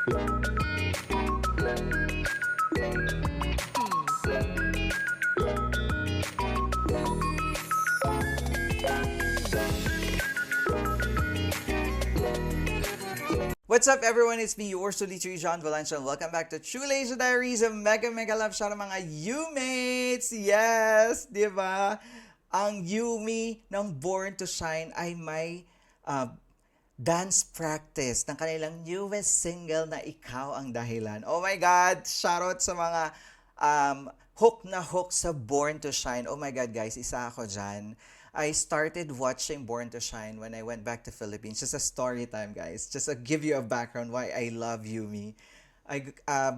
What's up everyone? It's me, yours truly, John Valencia. Welcome back to True Asia Diaries. A mega love shout out mga U-mates! Yes! Di ba? Ang Yumi ng Born to Shine ay may dance practice ng kanilang newest single na Ikaw ang Dahilan. Oh my God! Shoutout sa mga hook na hook sa Born to Shine. Oh my God guys, isa ako dyan. I started watching Born to Shine when I went back to Philippines. Just a story time, guys. Just to give you a background why I love Yumi.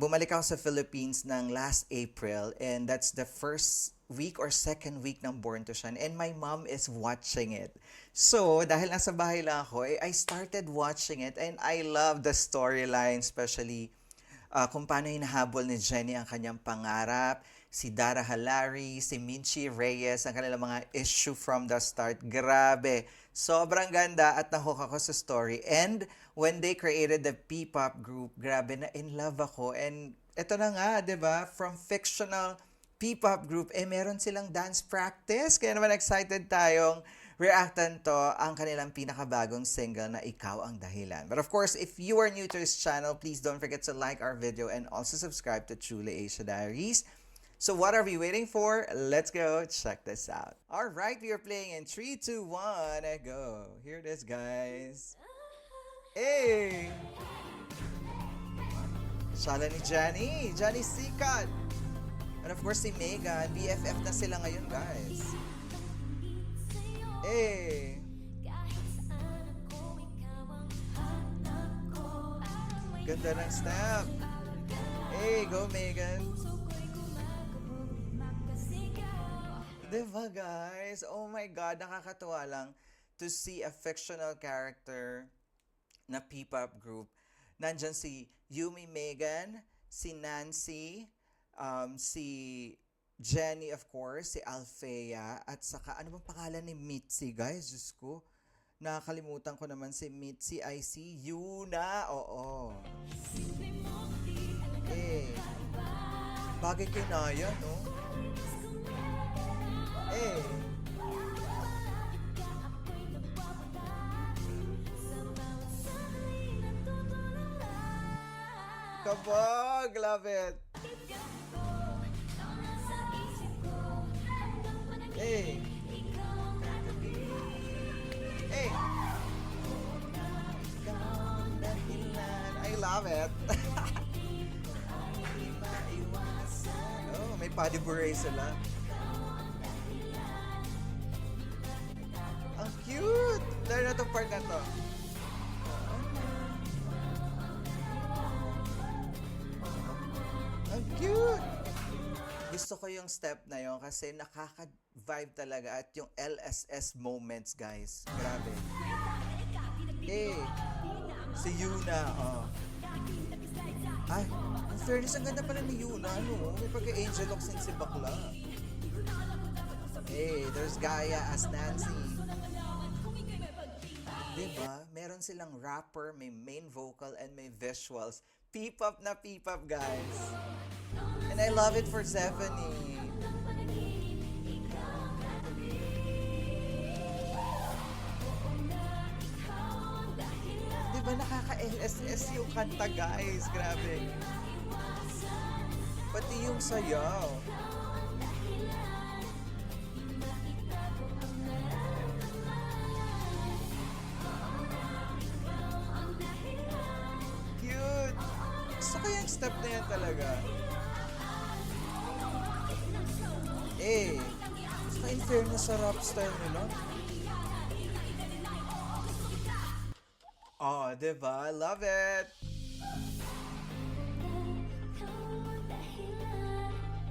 Bumalik ako sa Philippines ng last April, and that's the first week or second week ng Born to Shine, and my mom is watching it. So, dahil nasa bahay lang ako, I started watching it, and I love the storyline, especially kung paano hinahabol ni Jenny ang kanyang pangarap, si Dara Halari, si Minchi Reyes, ang kanilang mga issue from the start. Grabe. Sobrang ganda at nahook ako sa story. And when they created the P-pop group, grabe na in love ako. And ito na nga, di ba? From fictional P-pop group, meron silang dance practice. Kaya naman excited tayong reactan to ang kanilang pinakabagong single na Ikaw ang Dahilan. But of course, if you are new to this channel, please don't forget to like our video and also subscribe to True Asia Diaries. So what are we waiting for? Let's go check this out. Alright, we are playing in 3, 2, 1, and go. Here it is, guys. Hey! Sala ni Jenny. Jenny sikat. And of course, si Megan. BFF na sila ngayon, guys. Hey! Ganda ng step. Hey, go Megan. Diba guys? Oh my God, nakakatuwa lang to see a fictional character na P-pop group. Nandyan si Yumi Megan, si Nancy, si Jenny of course, si Althea, at saka ano bang pangalan ni Mitzi guys? Diyos ko, nakakalimutan ko naman si Mitzi ay si Yuna. Oo. Bagay kay Naya, no? Kabog! Love it! Hey! I love it! Oh, may body beret sila. Ang cute! Dahil na itong part na to. Ang cute! Gusto ko yung step na yon kasi nakaka-vibe talaga at yung LSS moments, guys. Grabe. Si Yuna, Ay, in fairness, ang ganda pala ni Yuna, no? May pagka-angel look sin si bakla. There's Gaia as Nancy. Diba? Meron silang rapper, may main vocal, and may visuals. P-pop na P-pop, guys. And I love it for Zephanie. Diba nakaka-LSS yung kanta, guys? Grabe. Pati yung sayaw. Gusto ko yung step na yan talaga. Gusto ko in fairness sa rap style nila. Oh, diba? I love it!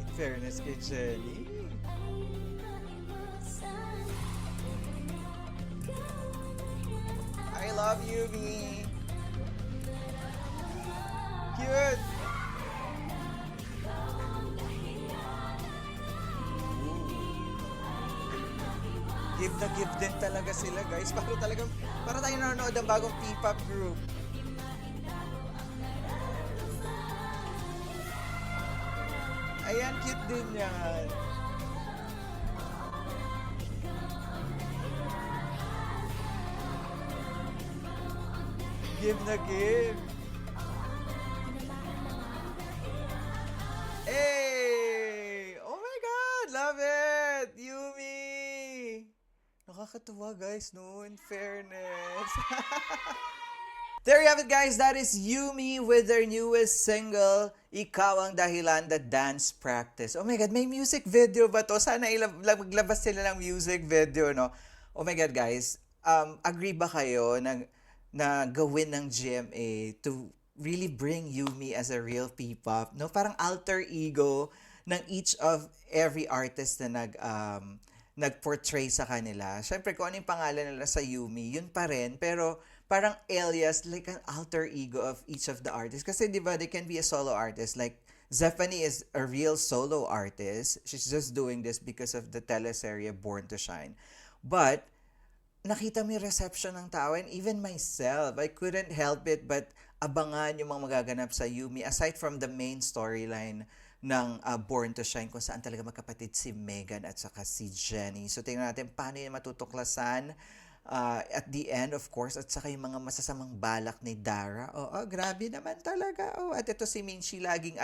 In fairness kay Jenny. I love you, V. Cute! Give na give din talaga sila, guys. Para tayo nanonood ng bagong P-pop group. yan. Cute din yan. Give na give. Hey! Oh my God! Love it! Yumi! Nakakatuwa guys, no? In fairness. There you have it guys, that is Yumi with their newest single, Ikaw Ang Dahilan, The Dance Practice. Oh my God, may music video ba to? Sana maglabas sila ng music video, no? Oh my God guys, agree ba kayo na gawin ng GMA to really bring Yumi as a real P-pop, no? Parang alter ego ng each of every artist na nag-portray sa kanila. Siyempre, kung ano yung pangalan nila sa Yumi, yun pa rin. Pero parang alias, like an alter ego of each of the artists. Kasi di ba, they can be a solo artist. Like, Zephanie is a real solo artist. She's just doing this because of the teleserye Born to Shine. But, nakita mo yung reception ng tao, and even myself, I couldn't help it but abangan yung mga magaganap sa Yumi aside from the main storyline ng Born to Shine kung saan talaga magkapatid si Megan at saka si Jenny. So tingnan natin paano yung matutuklasan at the end, of course, at saka yung mga masasamang balak ni Dara. Oo, grabe naman talaga. Oh, at ito si Minchi laging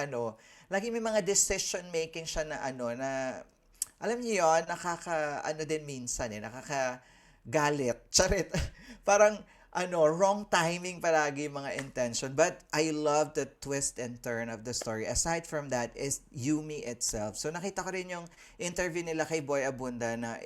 laging may mga decision making siya na na alam niyo yon, din minsan galit. Charit. Parang, wrong timing palagi yung mga intention. But I love the twist and turn of the story. Aside from that is Yumi itself. So nakita ko rin yung interview nila kay Boy Abunda na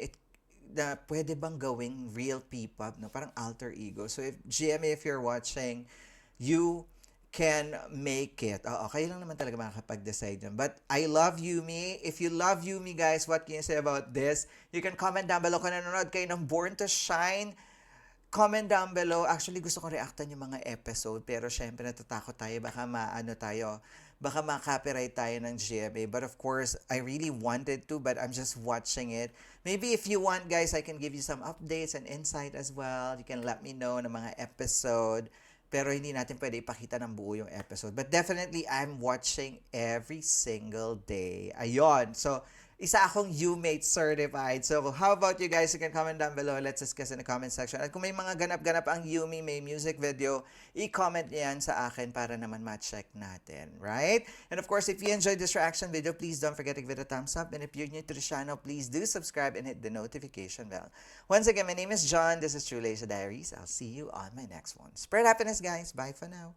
pwede bang gawing real P-pop, no? Parang alter ego. So if GMA, if you're watching, you can make it. Oo, kayo lang naman talaga makakapag-decide yun. But I love Yumi. If you love Yumi, guys, what can you say about this? You can comment down below kung nanonood kayo ng Born to Shine. Comment down below. Actually, gusto ko reactan yung mga episode. Pero syempre, natatakot tayo. Baka ma-copyright tayo ng GMA. But of course, I really wanted to, but I'm just watching it. Maybe if you want, guys, I can give you some updates and insight as well. You can let me know ng mga episode. Pero hindi natin pwede ipakita ng buo yung episode. But definitely, I'm watching every single day. Ayon. So, isa akong U-Mate certified. So, how about you guys? You can comment down below. Let's discuss in the comment section. At kung may mga ganap-ganap ang Yumi, may music video, i-comment yan sa akin para naman ma-check natin. Right? And of course, if you enjoyed this reaction video, please don't forget to give it a thumbs up. And if you're new to the channel, please do subscribe and hit the notification bell. Once again, my name is John. This is True Laser Diaries. I'll see you on my next one. Spread happiness, guys. Bye for now.